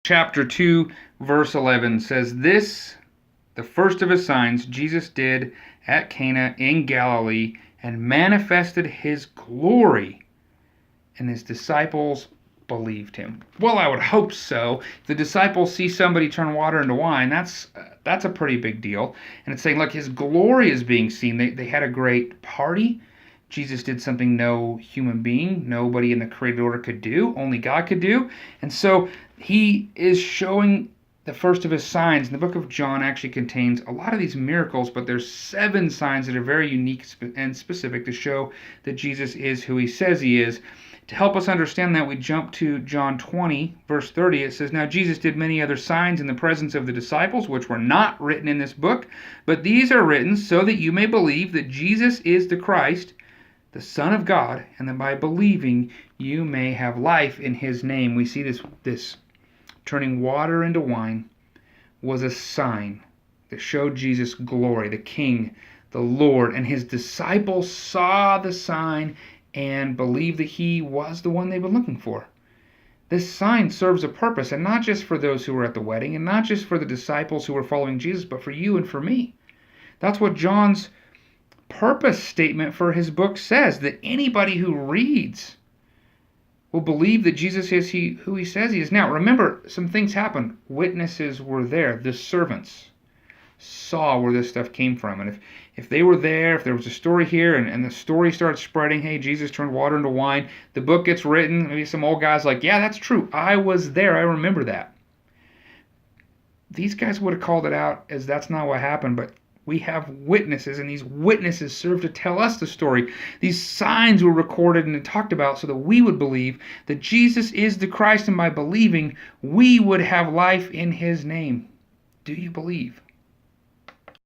Chapter 2, verse 11 says, "This, the first of his signs, Jesus did at Cana in Galilee, and manifested his glory, and his disciples believed him." Well, I would hope so. If the disciples see somebody turn water into wine, that's a pretty big deal. And it's saying, look, his glory is being seen. They had a great party. Jesus did something no human being, nobody in the created order could do, only God could do. And so he is showing the first of his signs. And the book of John actually contains a lot of these miracles, but there's 7 signs that are very unique and specific to show that Jesus is who he says he is. To help us understand that, we jump to John 20, verse 30. It says, "Now Jesus did many other signs in the presence of the disciples, which were not written in this book, but these are written so that you may believe that Jesus is the Christ, the Son of God, and that by believing you may have life in his name." We see this turning water into wine was a sign that showed Jesus' glory, the King, the Lord, and his disciples saw the sign and believed that he was the one they've been looking for. This sign serves a purpose, and not just for those who were at the wedding, and not just for the disciples who were following Jesus, but for you and for me. That's what John's purpose statement for his book says, that anybody who reads will believe that Jesus is who he says he is. Now, remember, some things happened. Witnesses were there. The servants saw where this stuff came from. And if they were there, if there was a story here, and the story starts spreading, hey, Jesus turned water into wine, the book gets written, maybe some old guy's like, yeah, that's true. I was there. I remember that. These guys would have called it out as that's not what happened, but we have witnesses, and these witnesses serve to tell us the story. These signs were recorded and talked about so that we would believe that Jesus is the Christ, and by believing, we would have life in his name. Do you believe?